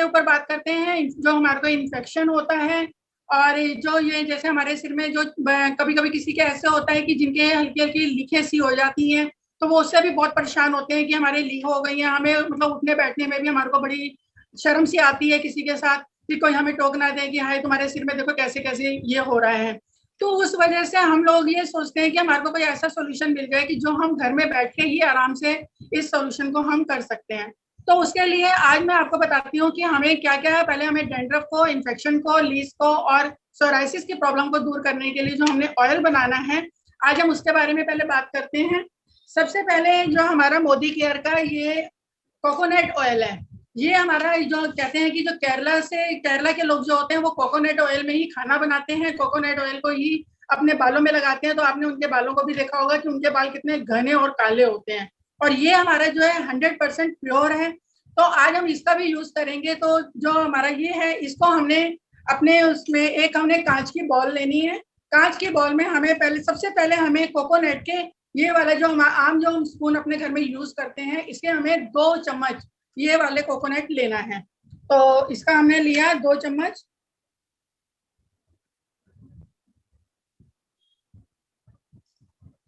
ऊपर बात करते हैं, जो हमारे को इन्फेक्शन होता है और जो ये जैसे हमारे सिर में जो कभी कभी किसी के ऐसे होता है कि जिनके हल्की हल्की लीखें सी हो जाती हैं, तो वो उससे भी बहुत परेशान होते हैं कि हमारे लीक हो गई है। हमें मतलब उठने बैठने में भी हमारे को बड़ी शर्म सी आती है किसी के साथ कि कोई हमें टोक ना दे कि हाय तुम्हारे सिर में देखो कैसे कैसे ये हो रहा है। तो उस वजह से हम लोग ये सोचते हैं कि हमारे को कोई ऐसा सोल्यूशन मिल जाए कि जो हम घर में बैठ के ही आराम से इस सोल्यूशन को हम कर सकते हैं। तो उसके लिए आज मैं आपको बताती हूँ कि हमें क्या क्या है। पहले हमें डेंड्रफ को, इन्फेक्शन को, लीस को और सोराइसिस की प्रॉब्लम को दूर करने के लिए जो हमने ऑयल बनाना है, आज हम उसके बारे में पहले बात करते हैं। सबसे पहले जो हमारा मोदी केयर का ये कोकोनट ऑयल है, ये हमारा जो कहते हैं कि जो केरला के लोग जो होते हैं वो कोकोनट ऑयल में ही खाना बनाते हैं, कोकोनट ऑयल को ही अपने बालों में लगाते हैं। तो आपने उनके बालों को भी देखा होगा कि उनके बाल कितने घने और काले होते हैं, और ये हमारा जो है 100% प्योर है। तो आज हम इसका भी यूज करेंगे। तो जो हमारा ये है, इसको हमने अपने उसमें एक हमने कांच की बॉल लेनी है। कांच की बॉल में हमें सबसे पहले हमें कोकोनट के ये वाला जो आम जो हम स्पून अपने घर में यूज करते हैं, इसके हमें 2 चम्मच ये वाले कोकोनट लेना है। तो इसका हमने लिया 2 चम्मच।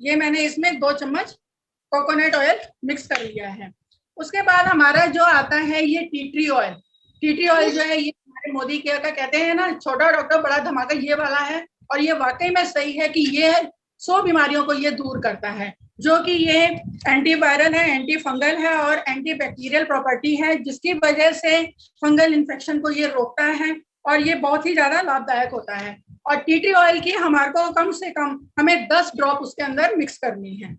ये मैंने इसमें 2 चम्मच कोकोनट ऑयल मिक्स कर लिया है। उसके बाद हमारा जो आता है ये tea tree oil. Tea tree oil जो है ये हमारे मोदी केयर का कहते हैं ना, छोटा डॉक्टर बड़ा धमाका, ये वाला है। और ये वाकई में सही है कि ये 100 बीमारियों को ये दूर करता है, जो कि ये एंटीवायरल है, एंटी फंगल है और एंटी बैक्टीरियल प्रॉपर्टी है, जिसकी वजह से फंगल इन्फेक्शन को ये रोकता है और ये बहुत ही ज्यादा लाभदायक होता है। और टी ट्री ऑयल की हमारे को कम से कम हमें 10 ड्रॉप उसके अंदर मिक्स करनी है।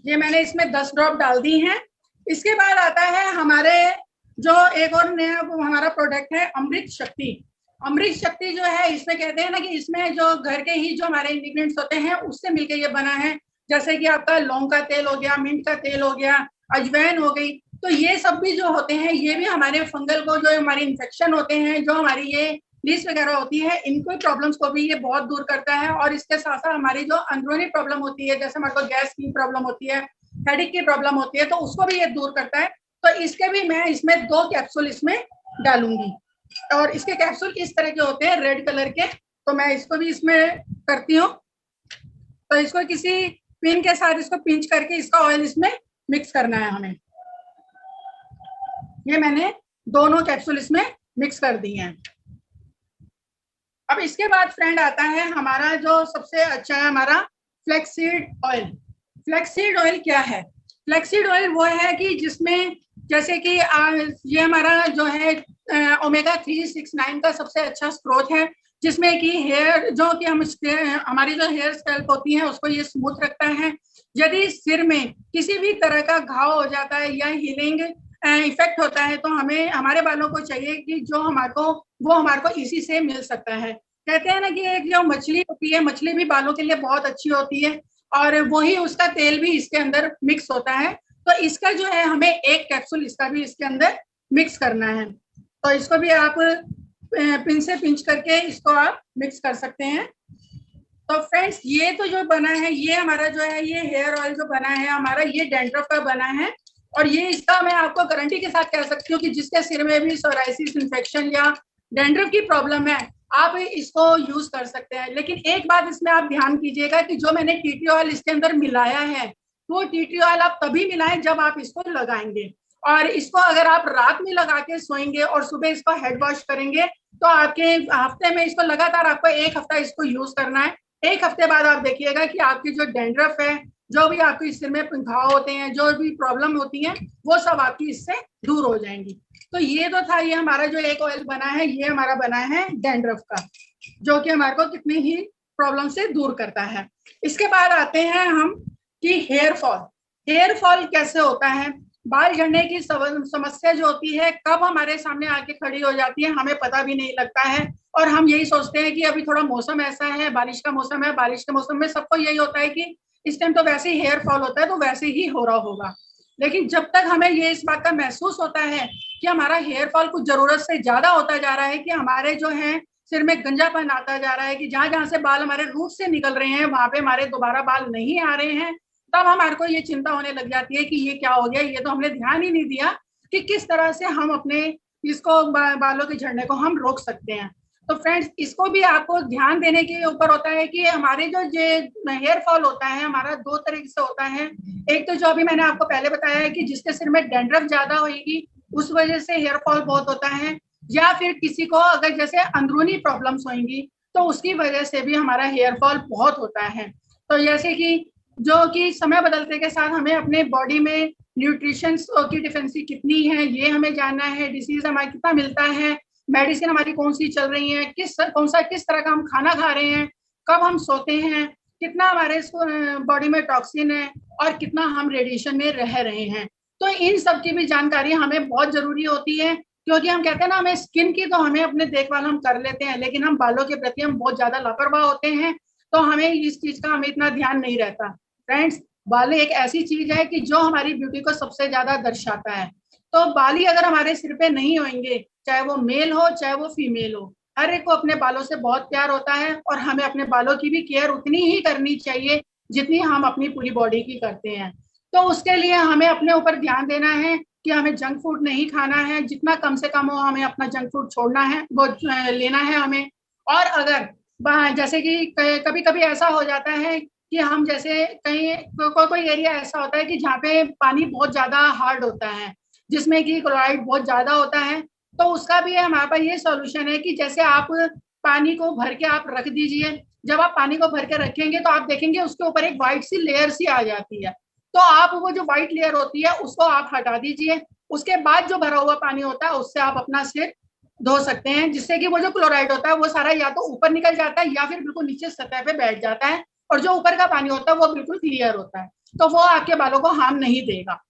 ये मैंने इसमें 10 ड्रॉप डाल दी हैं। इसके बाद आता है हमारे जो एक और नया हमारा प्रोडक्ट है अमृत शक्ति। अमृत शक्ति जो है, इसमें कहते हैं ना कि इसमें जो घर के ही जो हमारे इंग्रेडिएंट्स होते हैं उससे मिलकर ये बना है। जैसे कि आपका लौंग का तेल हो गया, मिंट का तेल हो गया, अजवाइन हो गई। तो ये सब भी जो होते हैं ये भी हमारे फंगल को, जो हमारी इन्फेक्शन होते हैं, जो हमारी ये लीस वगैरह होती है, इनको प्रॉब्लम्स को भी ये बहुत दूर करता है। और इसके साथ साथ हमारी जो अंदरूनी प्रॉब्लम होती है, जैसे हमारे को गैस की प्रॉब्लम होती है, हेडेक की प्रॉब्लम होती है, तो उसको भी ये दूर करता है। तो इसके भी मैं इसमें 2 कैप्सूल इसमें डालूंगी। और इसके कैप्सूल इस तरह के होते हैं रेड कलर के, तो मैं इसको भी इसमें करती हूँ। तो इसको किसी पिन के साथ इसको पिंच करके इसका ऑयल इसमें मिक्स करना है हमें। ये मैंने दोनों कैप्सूल इसमें मिक्स कर दिए हैं। अब इसके बाद फ्रेंड आता है हमारा जो सबसे अच्छा है, हमारा फ्लैक्सीड ऑयल। फ्लैक्सीड ऑयल क्या है? फ्लैक्सीड ऑयल वो है कि जिसमें जैसे कि ये हमारा जो है ओमेगा 369 का सबसे अच्छा स्रोत है, जिसमें कि हेयर जो कि हमारी जो हेयर स्कैल्प होती है उसको ये स्मूथ रखता है। यदि सिर में किसी भी तरह का घाव हो जाता है या हीलिंग इफेक्ट होता है, तो हमें हमारे बालों को चाहिए कि जो हमारे को इसी से मिल सकता है। कहते हैं ना कि एक जो मछली होती है, मछली भी बालों के लिए बहुत अच्छी होती है और वही उसका तेल भी इसके अंदर मिक्स होता है। तो इसका जो है हमें 1 कैप्सूल इसका भी इसके अंदर मिक्स करना है। तो इसको भी आप पिन से पिंच करके इसको आप मिक्स कर सकते हैं। तो फ्रेंड्स ये तो जो बना है, ये हमारा जो है ये हेयर ऑयल जो बना है हमारा, ये डेंड्रफ का बना है। और ये इसका मैं आपको गारंटी के साथ कह सकती हूँ कि जिसके सिर में भी सोराइसिस इन्फेक्शन या डेंड्रफ की प्रॉब्लम है, आप इसको यूज कर सकते हैं। लेकिन एक बात इसमें आप ध्यान कीजिएगा कि जो मैंने टी ट्री ऑयल इसके अंदर मिलाया है, वो टी ट्री ऑयल आप तभी मिलाएं जब आप इसको लगाएंगे। और इसको अगर आप रात में लगा के सोएंगे और सुबह इसको हेड वॉश करेंगे, तो आपके हफ्ते में इसको लगातार आपको 1 हफ्ता इसको यूज करना है। 1 हफ्ते बाद आप देखिएगा कि आपकी जो डेंड्रफ है, जो भी आपके सिर में घाव होते हैं, जो भी प्रॉब्लम होती है, वो सब आपकी इससे दूर हो जाएंगी। तो ये तो था, ये हमारा जो एक ऑयल बना है, ये हमारा बना है डेंड्रफ का, जो कि हमारे को कितनी ही प्रॉब्लम से दूर करता है। इसके बाद आते हैं हम कि हेयर फॉल। हेयर फॉल कैसे होता है? बाल झड़ने की समस्या जो होती है, कब हमारे सामने आके खड़ी हो जाती है हमें पता भी नहीं लगता है। और हम यही सोचते हैं कि अभी थोड़ा मौसम ऐसा है, बारिश का मौसम है, बारिश के मौसम में सबको यही होता है कि इस टाइम तो वैसे ही हेयर फॉल होता है, तो वैसे ही हो रहा होगा। लेकिन जब तक हमें ये इस बात का महसूस होता है कि हमारा हेयर फॉल कुछ जरूरत से ज्यादा होता जा रहा है, कि हमारे जो है सिर में गंजापन आता जा रहा है, कि जहां जहां से बाल हमारे रूट से निकल रहे हैं वहां पे हमारे दोबारा बाल नहीं आ रहे हैं, तब हमारे को ये चिंता होने लग जाती है कि ये क्या हो गया, ये तो हमने ध्यान ही नहीं दिया कि किस तरह से हम अपने इसको बालों के झड़ने को हम रोक सकते हैं। तो फ्रेंड्स, इसको भी आपको ध्यान देने के ऊपर होता है कि हमारे जो हेयर फॉल होता है हमारा दो तरीके से होता है। एक तो जो अभी मैंने आपको पहले बताया है कि जिसके सिर में डैंड्रफ ज्यादा होगी उस वजह से हेयर फॉल बहुत होता है, या फिर किसी को अगर जैसे अंदरूनी प्रॉब्लम्स होंगी तो उसकी वजह से भी हमारा हेयर फॉल बहुत होता है। तो जैसे कि जो कि समय बदलते के साथ हमें अपने बॉडी में न्यूट्रिशन की डिफिशिएंसी कितनी है ये हमें जानना है, डिसीज हमारा कितना मिलता है, मेडिसिन हमारी कौन सी चल रही है, किस तरह का हम खाना खा रहे हैं, कब हम सोते हैं, कितना हमारे बॉडी में टॉक्सिन है और कितना हम रेडिएशन में रह रहे हैं। तो इन सब की भी जानकारी हमें बहुत जरूरी होती है, क्योंकि हम कहते हैं ना हमें स्किन की तो हमें अपने देखभाल हम कर लेते हैं, लेकिन हम बालों के प्रति हम बहुत ज्यादा लापरवाह होते हैं, तो हमें इस चीज का हमें इतना ध्यान नहीं रहता। फ्रेंड्स, बाल एक ऐसी चीज है कि जो हमारी ब्यूटी को सबसे ज्यादा दर्शाता है। तो बाली अगर हमारे सिर पे नहीं होंगे, चाहे वो मेल हो चाहे वो फीमेल हो, हर एक को अपने बालों से बहुत प्यार होता है और हमें अपने बालों की भी केयर उतनी ही करनी चाहिए जितनी हम अपनी पूरी बॉडी की करते हैं। तो उसके लिए हमें अपने ऊपर ध्यान देना है कि हमें जंक फूड नहीं खाना है, जितना कम से कम हो हमें अपना जंक फूड छोड़ना है, वो लेना है हमें। और अगर जैसे कि कभी कभी ऐसा हो जाता है कि हम जैसे कहीं कोई एरिया ऐसा होता है कि जहाँ पे पानी बहुत ज्यादा हार्ड होता है, जिसमें कि क्लोराइड बहुत ज्यादा होता है, तो उसका भी हमारे पास ये सॉल्यूशन है कि जैसे आप पानी को भर के आप रख दीजिए, जब आप पानी को भर के रखेंगे तो आप देखेंगे उसके ऊपर एक व्हाइट सी लेयर सी आ जाती है, तो आप वो जो व्हाइट लेयर होती है उसको आप हटा दीजिए। उसके बाद जो भरा हुआ पानी होता है उससे आप अपना सिर धो सकते हैं, जिससे कि वो जो क्लोराइड होता है वो सारा या तो ऊपर निकल जाता है या फिर बिल्कुल नीचे सतह पे बैठ जाता है, और जो ऊपर का पानी होता है वो बिल्कुल क्लियर होता है, तो वो आपके बालों को हार्म नहीं देगा।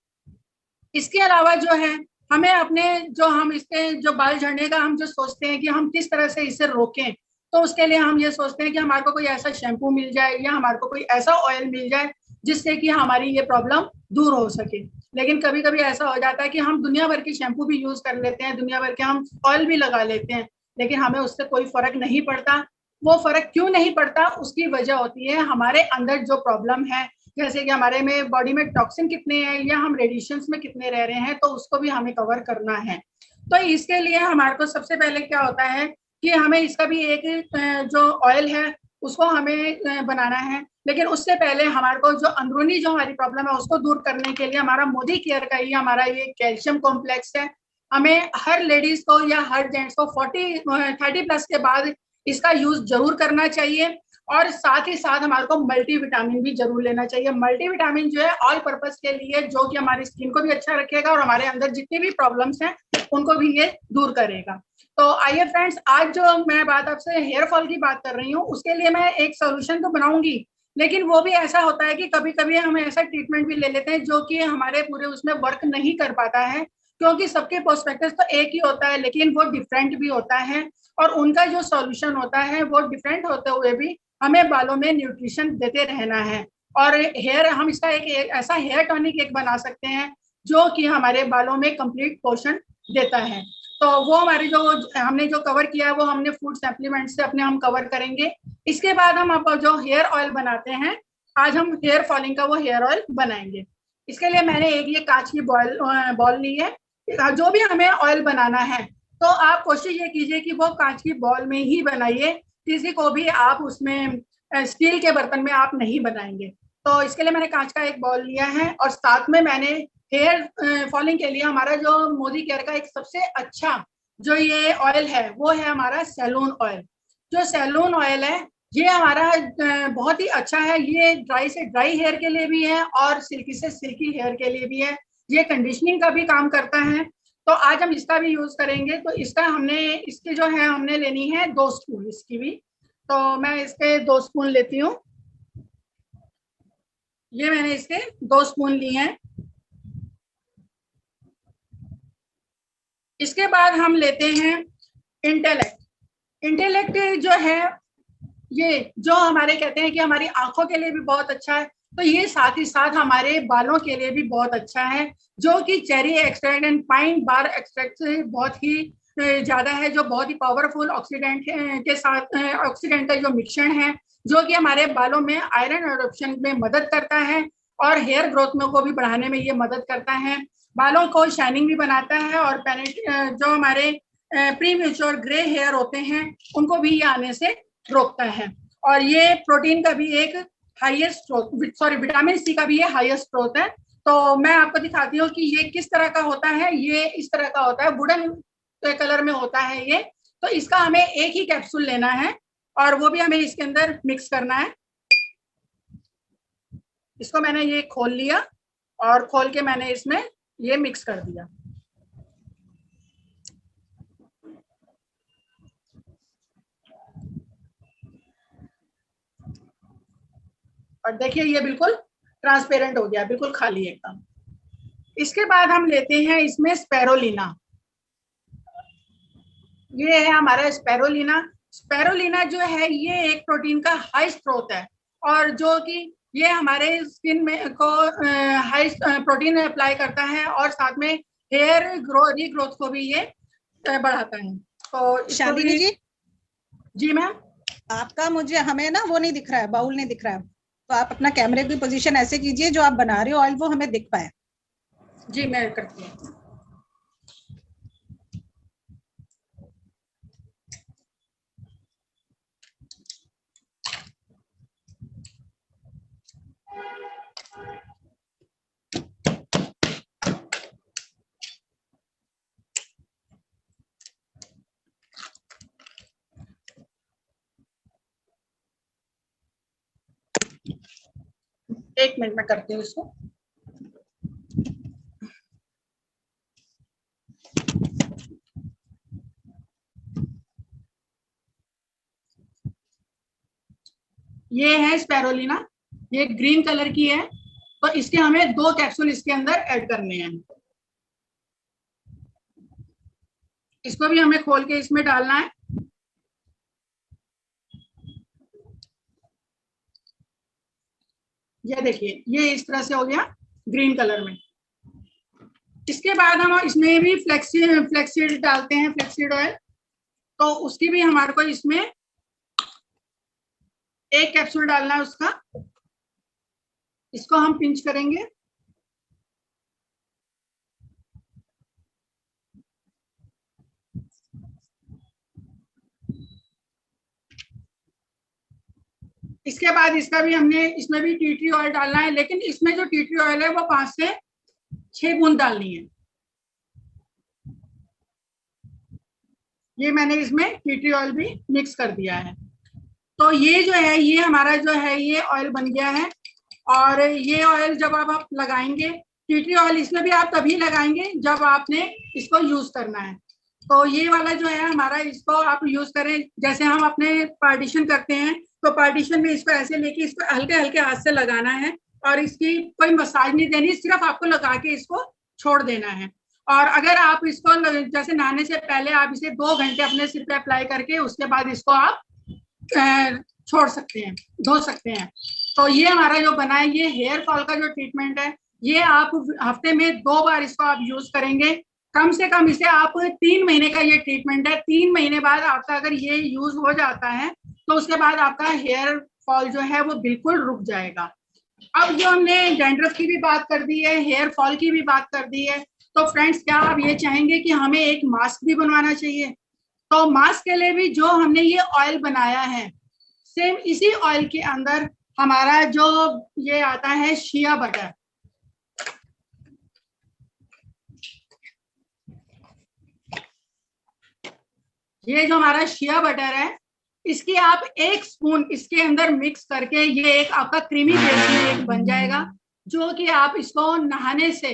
इसके अलावा जो है हमें अपने जो हम इसके जो बाल झड़ने का हम जो सोचते हैं कि हम किस तरह से इसे रोकें, तो उसके लिए हम ये सोचते हैं कि हमारे को कोई ऐसा शैम्पू मिल जाए या हमारे को कोई ऐसा ऑयल मिल जाए जिससे कि हमारी ये प्रॉब्लम दूर हो सके। लेकिन कभी कभी ऐसा हो जाता है कि हम दुनिया भर की शैम्पू भी यूज कर लेते हैं, दुनिया भर के हम ऑयल भी लगा लेते हैं, लेकिन हमें उससे कोई फर्क नहीं पड़ता। वो फर्क क्यों नहीं पड़ता, उसकी वजह होती है हमारे अंदर जो प्रॉब्लम है, जैसे कि हमारे में बॉडी में टॉक्सिन कितने हैं या हम रेडिएशंस में कितने रह रहे हैं, तो उसको भी हमें कवर करना है। तो इसके लिए हमारे को सबसे पहले क्या होता है कि हमें इसका भी एक जो ऑयल है उसको हमें बनाना है, लेकिन उससे पहले हमारे को जो अंदरूनी जो हमारी प्रॉब्लम है उसको दूर करने के लिए हमारा मोदी केयर का ही हमारा ये कैल्शियम कॉम्प्लेक्स है। हमें हर लेडीज को या हर जेंट्स को 30 प्लस के बाद इसका यूज जरूर करना चाहिए, और साथ ही साथ हमारे को मल्टीविटामिन भी जरूर लेना चाहिए। मल्टीविटामिन जो है ऑल पर्पस के लिए, जो कि हमारी स्किन को भी अच्छा रखेगा और हमारे अंदर जितनी भी प्रॉब्लम्स हैं उनको भी ये दूर करेगा। तो आइए फ्रेंड्स, आज जो मैं बात आपसे हेयर फॉल की बात कर रही हूँ उसके लिए मैं एक सोल्यूशन तो बनाऊंगी, लेकिन वो भी ऐसा होता है कि कभी कभी हम ऐसा ट्रीटमेंट भी ले लेते हैं जो कि हमारे पूरे उसमें वर्क नहीं कर पाता है, क्योंकि सबके पर्सपेक्टिव तो एक ही होता है लेकिन वो डिफरेंट भी होता है, और उनका जो सॉल्यूशन होता है वो डिफरेंट होते हुए भी हमें बालों में न्यूट्रिशन देते रहना है। और हेयर हम इसका एक ऐसा हेयर टॉनिक एक बना सकते हैं जो कि हमारे बालों में कंप्लीट पोषण देता है। तो वो हमारे जो हमने जो कवर किया है वो हमने फूड सप्लीमेंट से अपने हम कवर करेंगे। इसके बाद हम अब जो हेयर ऑयल बनाते हैं, आज हम हेयर फॉलिंग का वो हेयर ऑयल बनाएंगे। इसके लिए मैंने एक ये कांच की बॉल ली है। जो भी हमें ऑयल बनाना है तो आप कोशिश ये कीजिए कि वो कांच की बॉल में ही बनाइए, किसी को भी आप उसमें स्टील के बर्तन में आप नहीं बनाएंगे। तो इसके लिए मैंने कांच का एक बॉल लिया है, और साथ में मैंने हेयर फॉलिंग के लिए हमारा जो मोदी केयर का एक सबसे अच्छा जो ये ऑयल है वो है हमारा सैलून ऑयल। जो सैलून ऑयल है ये हमारा बहुत ही अच्छा है, ये ड्राई से ड्राई हेयर के लिए भी है और सिल्की से सिल्की हेयर के लिए भी है, ये कंडीशनिंग का भी काम करता है। तो आज हम इसका भी यूज करेंगे। तो इसका इसकी जो है हमने लेनी है 2 स्पून इसकी भी, तो मैं इसके 2 स्पून लेती हूँ। ये मैंने इसके 2 स्पून लिए हैं। इसके बाद हम लेते हैं इंटेलेक्ट। इंटेलेक्ट जो है ये जो हमारे कहते हैं कि हमारी आंखों के लिए भी बहुत अच्छा है, तो ये साथ ही साथ हमारे बालों के लिए भी बहुत अच्छा है, जो कि cherry extract and pine bar extract से बहुत ही ज्यादा है, जो बहुत ही पावरफुल ऑक्सीडेंट के साथ ऑक्सीडेंट का जो मिश्रण है जो कि हमारे बालों में आयरन एडॉप्शन में मदद करता है, और हेयर ग्रोथ में को भी बढ़ाने में ये मदद करता है। बालों को शाइनिंग भी बनाता है और जो हमारे प्री मैच्योर ग्रे हेयर होते हैं उनको भी ये आने से रोकता है। और ये प्रोटीन का भी एक हाईएस्ट स्रोत, सॉरी विटामिन सी का भी ये हाईएस्ट स्रोत है। तो मैं आपको दिखाती हूँ कि ये किस तरह का होता है। ये इस तरह का होता है, वुडन कलर में होता है ये। तो इसका हमें एक ही कैप्सूल लेना है और वो भी हमें इसके अंदर मिक्स करना है। इसको मैंने ये खोल लिया और खोल के मैंने इसमें ये मिक्स कर दिया। और देखिए ये बिल्कुल ट्रांसपेरेंट हो गया, बिल्कुल खाली एकदम। इसके बाद हम लेते हैं इसमें स्पैरोलिना। ये है हमारा स्पैरोलिना। स्पैरोलिना जो है ये एक प्रोटीन का हाई स्रोत है और जो कि ये हमारे स्किन में को हाई प्रोटीन अप्लाई करता है और साथ में हेयर रीग्रोथ को भी ये बढ़ाता है। तो शालिनी जी, जी मैम, आपका मुझे हमें ना वो नहीं दिख रहा है, बाउल नहीं दिख रहा है, तो आप अपना कैमरे की पोजीशन ऐसे कीजिए जो आप बना रहे हो ऑयल वो हमें दिख पाए। जी मैं करती हूँ। एक मिनट में करती हूँ इसको। ये है स्पैरोलिना, ये ग्रीन कलर की है। तो इसके हमें 2 कैप्सूल इसके अंदर ऐड करने हैं। इसको भी हमें खोल के इसमें डालना है। ये देखिए ये इस तरह से हो गया ग्रीन कलर में। इसके बाद हम इसमें भी फ्लेक्सीड डालते हैं, फ्लेक्सीड ऑयल। तो उसकी भी हमारे को इसमें 1 कैप्सूल डालना है उसका। इसको हम पिंच करेंगे। इसके बाद इसका भी हमने इसमें भी टी ट्री ऑयल डालना है, लेकिन इसमें जो टी ट्री ऑयल है वो 5 से 6 बूंद डालनी है। ये मैंने इसमें टी ट्री ऑयल भी मिक्स कर दिया है। तो ये जो है ये हमारा जो है ये ऑयल बन गया है। और ये ऑयल जब आप लगाएंगे, टी ट्री ऑयल इसमें भी आप तभी लगाएंगे जब आपने इसको यूज करना है। तो ये वाला जो है हमारा, इसको आप यूज करें जैसे हम अपने पार्टीशन करते हैं, तो पार्टीशन में इसको ऐसे लेके इसको हल्के हल्के हाथ से लगाना है और इसकी कोई मसाज नहीं देनी, सिर्फ आपको लगा के इसको छोड़ देना है। और अगर आप इसको जैसे नहाने से पहले आप इसे 2 घंटे अपने सिर पे अप्लाई करके उसके बाद इसको आप छोड़ सकते हैं, धो सकते हैं। तो ये हमारा जो बना है ये हेयर फॉल का जो ट्रीटमेंट है, ये आप हफ्ते में 2 बार इसको आप यूज करेंगे। कम से कम इसे आप 3 महीने का ये ट्रीटमेंट है। 3 महीने बाद आपका अगर ये यूज हो जाता है तो उसके बाद आपका हेयर फॉल जो है वो बिल्कुल रुक जाएगा। अब जो हमने डैंड्रफ की भी बात कर दी है, हेयर फॉल की भी बात कर दी है, तो फ्रेंड्स क्या आप ये चाहेंगे कि हमें एक मास्क भी बनवाना चाहिए? तो मास्क के लिए भी जो हमने ये ऑयल बनाया है, सेम इसी ऑयल के अंदर हमारा जो ये आता है शिया बटर, ये जो हमारा शिया बटर है, इसकी आप 1 स्पून इसके अंदर मिक्स करके ये एक आपका क्रीमी बेस में एक बन जाएगा, जो कि आप इसको नहाने से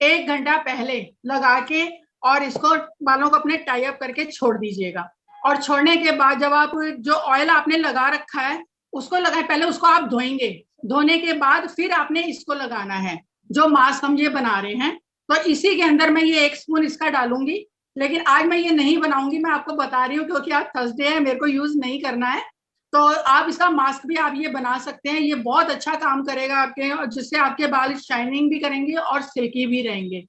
1 घंटा पहले लगा के और इसको बालों को अपने टाई अप करके छोड़ दीजिएगा। और छोड़ने के बाद जब आप जो ऑयल आपने लगा रखा है उसको लगाए, पहले उसको आप धोएंगे, धोने के बाद फिर आपने इसको लगाना है जो मास्क हम ये बना रहे हैं। तो इसी के अंदर मैं ये 1 स्पून इसका डालूंगी, लेकिन आज मैं ये नहीं बनाऊंगी, मैं आपको बता रही हूँ क्योंकि आज थर्सडे है, मेरे को यूज नहीं करना है। तो आप इसका मास्क भी आप ये बना सकते हैं, ये बहुत अच्छा काम करेगा आपके, जिससे आपके बाल शाइनिंग भी करेंगे और सिल्की भी रहेंगे।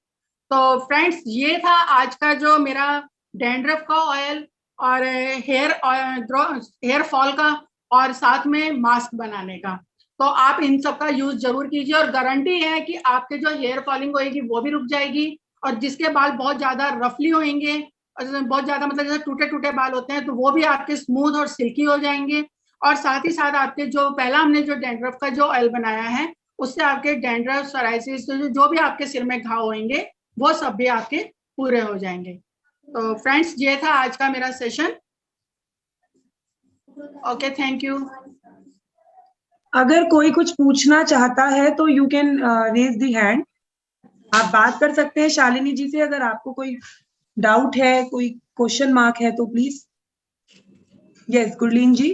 तो फ्रेंड्स ये था आज का जो मेरा डैंड्रफ का ऑयल और हेयर फॉल का और साथ में मास्क बनाने का। तो आप इन सब का यूज जरूर कीजिए, और गारंटी है कि आपके जो हेयर फॉलिंग होगी वो भी रुक जाएगी, और जिसके बाल बहुत ज्यादा रफली होंगे और बहुत ज्यादा मतलब जैसे टूटे टूटे बाल होते हैं तो वो भी आपके स्मूथ और सिल्की हो जाएंगे। और साथ ही साथ आपके जो पहला हमने जो डैंड्रफ का जो ऑयल बनाया है उससे आपके डैंड्रफ, सोराइसिस, जो भी आपके सिर में घाव होंगे वो सब भी आपके पूरे हो जाएंगे। तो फ्रेंड्स, ये था आज का मेरा सेशन। Okay, thank you. अगर कोई कुछ पूछना चाहता है तो you can raise the hand, आप बात कर सकते हैं शालिनी जी से। अगर आपको कोई डाउट है, कोई क्वेश्चन मार्क है तो प्लीज। यस, गुरलीन जी।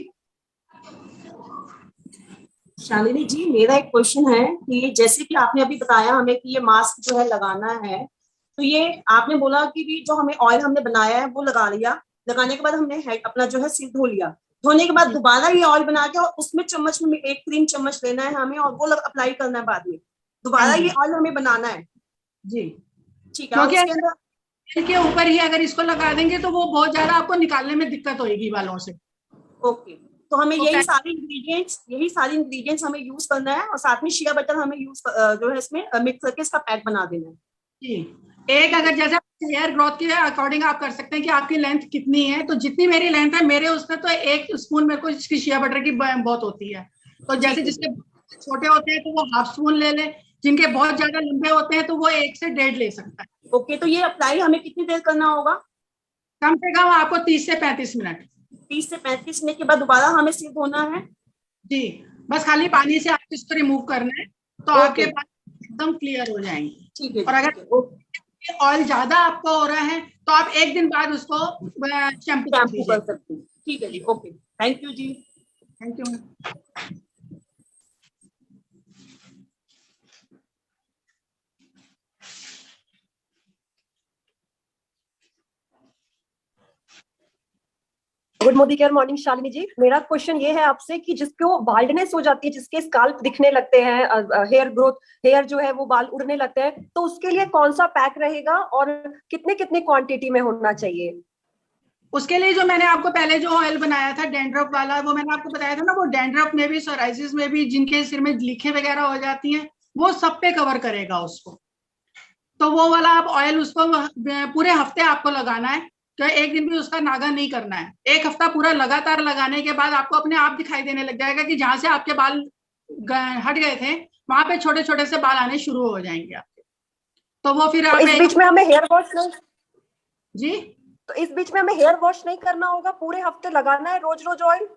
शालिनी जी, मेरा एक क्वेश्चन है कि जैसे कि आपने अभी बताया हमें कि ये मास्क जो है लगाना है, तो ये आपने बोला कि भी जो हमें ऑयल हमने बनाया है वो लगा लिया, लगाने के बाद हमने अपना जो है सिर धो लिया, धोने के बाद दोबारा ये ऑयल बना के और उसमें चम्मच में 1 क्रीम चम्मच लेना है हमें और वो अप्लाई करना है बाद में, दोबारा ये ऑयल हमें बनाना है जी। ठीक है। उसके अंदर के ऊपर ही अगर इसको लगा देंगे तो वो बहुत ज्यादा आपको निकालने में दिक्कत होगी बालों से। ओके, तो हमें यही सारी इंग्रेडिएंट्स हमें यूज करना है और साथ में शिया बटर हमें यूज जो है इसमें मिक्स करके इसका पैक बना देना है जी। एक अगर जैसे हेयर ग्रोथ के अकॉर्डिंग आप कर सकते हैं कि आपकी लेंथ कितनी है, तो जितनी मेरी लेंथ है मेरे उसमें तो 1 स्पून मेरे को इसकी शिया बटर की बहुत होती है। तो जैसे जिसके छोटे होते हैं तो वो ½ स्पून ले ले, जिनके बहुत ज्यादा लंबे होते हैं तो वो 1 से 1.5 ले सकता है। ओके, तो ये अप्लाई हमें कितनी देर करना होगा? कम से कम आपको 30 से 35 मिनट। 30 से 35 मिनट के बाद दोबारा हमें सिर धोना है जी। बस खाली पानी से आपको इसको रिमूव करना है तो आपके बाल एकदम क्लियर हो जाएंगे। ठीक है। और अगर ऑयल ज्यादा आपको हो रहा है तो आप 1 दिन बाद उसको शैम्पू कर सकते हैं। ठीक है जी, okay, thank you ji. Thank you. Good morning Shalini ji. मेरा क्वेश्चन ये है आपसे कि जिसको बाल्डनेस हो जाती है, जिसके स्काल्प दिखने लगते हैं, हेयर ग्रोथ, हेयर जो है वो बाल उड़ने लगते हैं, तो उसके लिए कौन सा पैक रहेगा और कितने कितने क्वांटिटी में होना चाहिए? उसके लिए जो मैंने आपको पहले जो ऑयल बनाया था डैंड्रफ वाला, वो मैंने आपको बताया था ना, वो डैंड्रफ में भी, सोराइसिस में भी, जिनके सिर में लीखें वगैरह हो जाती हैं वो सब पे कवर करेगा उसको। तो वो वाला आप ऑयल उसको पूरे हफ्ते आपको लगाना है, तो 1 दिन भी उसका नागा नहीं करना है। 1 हफ्ता पूरा लगातार लगाने के बाद आपको अपने आप दिखाई देने लग जाएगा कि जहां से आपके बाल हट गए थे वहां पे छोटे छोटे से बाल आने शुरू हो जाएंगे आपके। तो वो फिर तो इस बीच में हमें हेयर वॉश नहीं जी, तो इस बीच में हमें हेयर वॉश नहीं करना होगा, पूरे हफ्ते लगाना है रोज रोज ऑयल?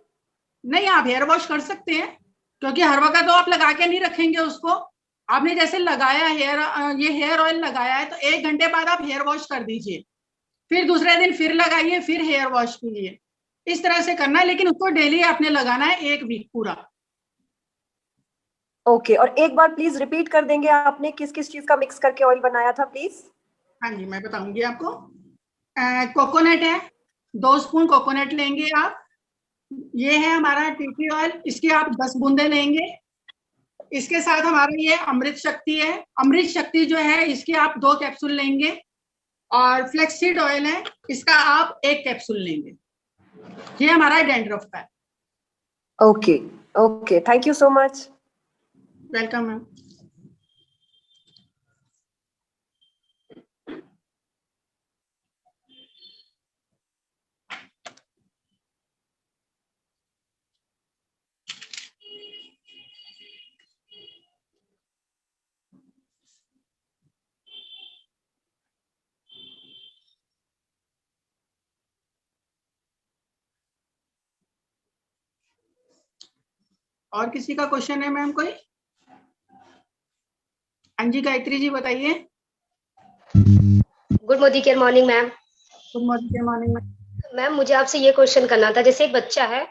नहीं, आप हेयर वॉश कर सकते हैं, क्योंकि हर वक्त तो आप लगा के नहीं रखेंगे उसको। आपने जैसे लगाया ये हेयर ऑयल लगाया है तो 1 घंटे बाद आप हेयर वॉश कर दीजिए, फिर दूसरे दिन फिर लगाइए, फिर हेयर वॉश कीजिए। इस तरह से करना है, लेकिन उसको डेली आपने लगाना है 1 वीक पूरा। ओके, और एक बार प्लीज रिपीट कर देंगे आपने किस किस चीज का मिक्स करके ऑयल बनाया था प्लीज? हाँ जी, मैं बताऊंगी आपको। कोकोनट है, 2 स्पून कोकोनट लेंगे आप। ये है हमारा टी ऑयल, इसकी आप 10 बूंदे लेंगे। इसके साथ हमारा ये अमृत शक्ति है, अमृत शक्ति जो है इसकी आप 2 कैप्सूल लेंगे। और फ्लेक्सीड ऑयल है, इसका आप 1 कैप्सूल लेंगे। ये हमारा डैंड्रफ का है। Okay okay, thank you so much. Welcome ma'am. और किसी का क्वेश्चन है मैम कोई? हाँ जी, गायत्री जी बताइए। Good morning ma'am. Good morning ma'am. Ma'am मुझे आपसे ये क्वेश्चन करना था, जैसे एक बच्चा है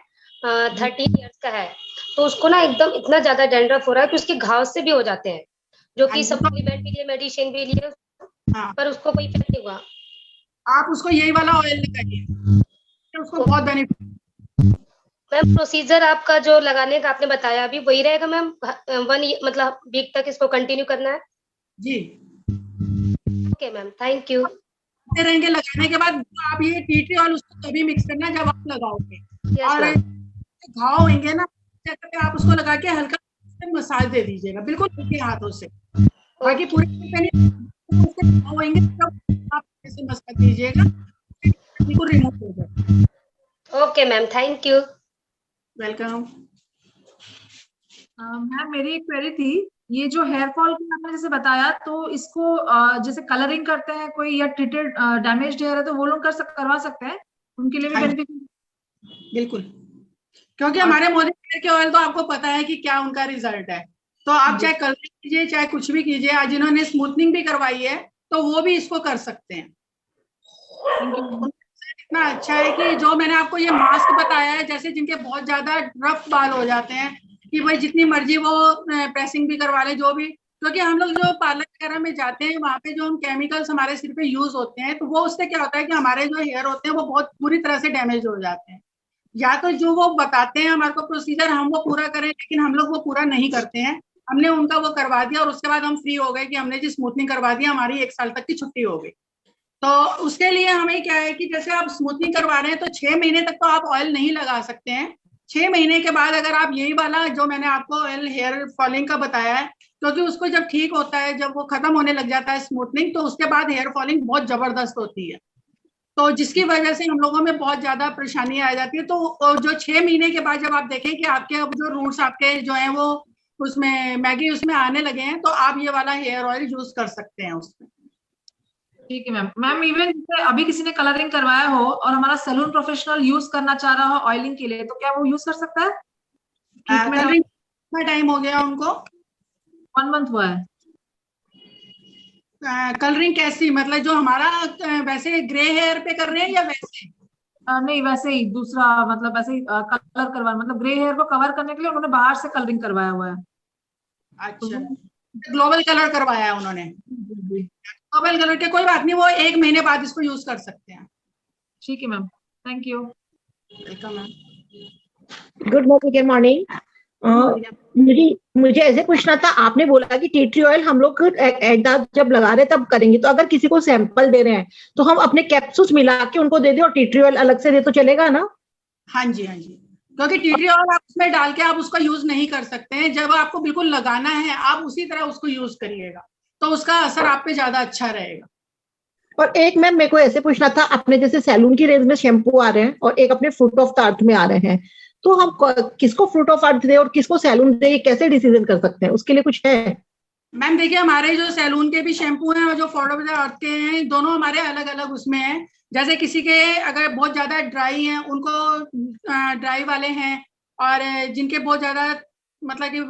13 इयर्स का है, तो उसको ना एकदम इतना ज्यादा डैंड्रफ हो रहा है कि उसके घाव से भी हो जाते हैं, जो कि सप्लीमेंट भी लिए, मेडिसिन भी लिए, पर उसको कोई इफेक्ट नहीं हुआ। आप उसको यही वाला ऑयल लगाइए, उसको बहुत बेनिफिट। मैम प्रोसीजर आपका जो लगाने का आपने बताया अभी वही रहेगा मैम? 1 मतलब वीक तक इसको कंटिन्यू करना है? जी। Okay ma'am, thank you. रहेंगे लगाने के बाद आप ये टी ऑयल उसको तभी मिक्स करना जब आप लगाओगे। Yes, और घाव होंगे ना, आप उसको लगा के हल्का मसाज दे दीजिएगा बिल्कुल हल्के हाथों से, बाकी पूरे होंगे तब आप ऐसे मसाज दीजिएगा, बिल्कुल रिमूव हो जाए। Okay ma'am, thank you. Welcome. Ma'am मेरी एक क्वेरी थी, ये जो हेयर फॉल की आपने जैसे बताया, तो इसको जैसे कलरिंग करते हैं कोई या ट्रीटेड डैमेज्ड हेयर है तो वो लोग करवा सकते हैं, उनके लिए भी बेनिफिट? बिल्कुल, क्योंकि हमारे मोदी हेयर के ऑयल तो आपको पता है कि क्या उनका रिजल्ट है, तो आप चाहे कलरिंग कीजिए चाहे कुछ भी कीजिए, आज जिन्होंने स्मूथनिंग भी करवाई है तो वो भी इसको कर सकते हैं। इतना अच्छा है कि जो मैंने आपको ये मास्क बताया है, जैसे जिनके बहुत ज्यादा रफ बाल हो जाते हैं कि भाई जितनी मर्जी वो प्रेसिंग भी करवा ले, जो भी, क्योंकि हम लोग जो पार्लर वगैरह में जाते हैं वहां पे जो हम केमिकल्स हमारे सिर पे यूज होते हैं, तो वो उससे क्या होता है कि हमारे जो हेयर होते हैं वो बहुत पूरी तरह से डैमेज हो जाते हैं। या तो जो वो बताते हैं हमारे को प्रोसीजर हम वो पूरा करें, लेकिन हम लोग वो पूरा नहीं करते हैं। हमने उनका वो करवा दिया और उसके बाद हम फ्री हो गए कि हमने जी स्मूथनिंग करवा दिया, हमारी 1 साल तक की छुट्टी हो गई। तो उसके लिए हमें क्या है कि जैसे आप स्मूथनिंग करवा रहे हैं तो 6 महीने तक तो आप ऑयल नहीं लगा सकते हैं। 6 महीने के बाद अगर आप यही वाला जो मैंने आपको ऑयल हेयर फॉलिंग का बताया है, क्योंकि उसको जब ठीक होता है, जब वो खत्म होने लग जाता है स्मूथनिंग, तो उसके बाद हेयर फॉलिंग बहुत जबरदस्त होती है, तो जिसकी वजह से हम लोगों में बहुत ज्यादा परेशानी आ जाती है। तो जो 6 महीने के बाद जब आप देखें कि आपके अब जो रूट्स आपके जो है वो उसमें मैगी उसमें आने लगे हैं, तो आप ये वाला हेयर ऑयल यूज कर सकते हैं उसमें। ठीक है मैम। मैम इवन अभी किसी ने कलरिंग करवाया हो और हमारा सैलून प्रोफेशनल यूज करना चाह रहा हो ऑयलिंग के लिए, तो क्या वो यूज कर सकता है? कलरिंग कितना टाइम हो गया उनको? 1 मंथ हुआ है। कलरिंग कैसी, मतलब जो हमारा वैसे ग्रे हेयर पे कर रहे हैं या वैसे? नहीं वैसे ही दूसरा, मतलब वैसे ही कलर करवा, मतलब ग्रे हेयर को कवर करने के लिए उन्होंने बाहर से कलरिंग करवाया हुआ है। अच्छा, ग्लोबल कलर करवाया है उन्होंने? ग्लोबल कलर के कोई बात नहीं, वो 1 महीने बाद इसको यूज कर सकते हैं। ठीक है ma'am, thank you. Welcome ma'am. Good morning. मुझे ऐसे पूछना था, आपने बोला कि टी ट्री ऑयल हम लोग जब लगा रहे तब करेंगे, तो अगर किसी को सैंपल दे रहे हैं तो हम अपने कैप्सूल्स मिला के उनको दे दें और टी ट्री ऑयल अलग से दे तो चलेगा ना? हाँ जी, हाँ जी, क्योंकि टी ट्री ऑयल आप उसमें डाल के आप उसका यूज नहीं कर सकते हैं। जब आपको बिल्कुल लगाना है आप उसी तरह उसको यूज करिएगा, तो उसका असर आप पे ज्यादा अच्छा रहेगा। और एक मैम मेरे को ऐसे पूछना था, अपने जैसे सैलून की रेंज में शैम्पू आ रहे हैं और एक अपने फ्रूट ऑफ द अर्थ में आ रहे हैं, तो हम किसको फ्रूट ऑफ अर्थ दे और किसको सैलून दे, कैसे डिसीजन कर सकते हैं? उसके लिए कुछ है? मैम देखिए, हमारे जो सैलून के भी शैम्पू हैं और जो फ्रूट ऑफ द अर्थ के हैं, दोनों हमारे अलग अलग उसमें हैं। जैसे किसी के अगर बहुत ज्यादा ड्राई हैं उनको ड्राई वाले हैं, और जिनके बहुत ज्यादा मतलब कि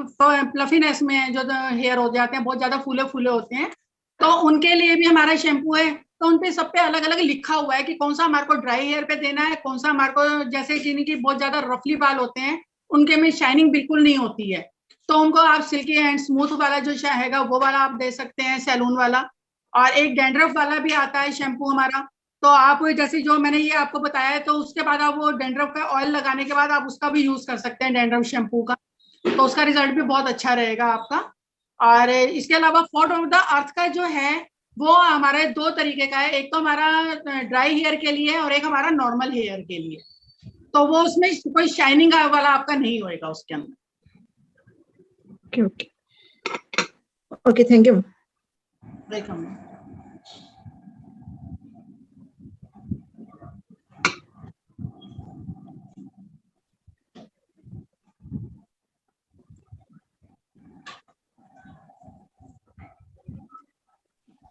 फ्लफीनेस में है, जो हेयर हो जाते हैं बहुत ज्यादा फूले फूले होते हैं, तो उनके लिए भी हमारा शैम्पू है। तो उनपे सब पे अलग अलग लिखा हुआ है कि कौन सा हमारे को ड्राई हेयर पे देना है, कौन सा हमारे को, जैसे जिनकी बहुत ज्यादा रफली बाल होते हैं उनके में शाइनिंग बिल्कुल नहीं होती है, तो उनको आप सिल्की एंड स्मूथ वाला जो है वो वाला आप दे सकते हैं, सैलून वाला। और एक डैंड्रफ वाला भी आता है शैम्पू हमारा, तो आप जैसे जो मैंने ये आपको बताया है, तो उसके बाद आप वो डैंड्रफ का ऑयल लगाने के बाद आप उसका भी यूज कर सकते हैं, डैंड्रफ शैम्पू का, तो उसका रिजल्ट भी बहुत अच्छा रहेगा आपका। और इसके अलावा फ्रूट ऑफ द अर्थ का जो है वो हमारे 2 तरीके का है, एक तो हमारा ड्राई हेयर के लिए और एक हमारा नॉर्मल हेयर के लिए, तो वो उसमें कोई शाइनिंग वाला आपका नहीं होएगा उसके अंदर। Okay, thank you. Welcome.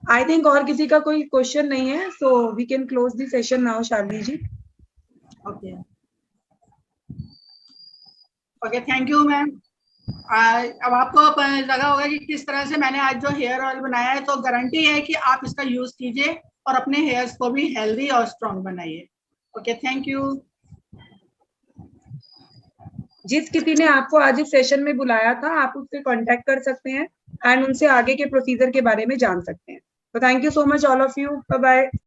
I think और किसी का कोई क्वेश्चन नहीं है, so we can close the session now, Shalini ji. Okay okay, thank you ma'am. अब आपको लगा होगा कि किस तरह से मैंने आज जो हेयर ऑयल बनाया है, तो गारंटी है कि आप इसका यूज कीजिए और अपने हेयर्स को भी हेल्दी और स्ट्रॉन्ग बनाइए। Okay, thank you. जिस किसी ने आपको आज इस सेशन में बुलाया था, आप उससे कांटेक्ट कर सकते हैं एंड उनसे आगे के प्रोसीजर के बारे में जान सकते हैं। So thank you so much all of you. Bye bye.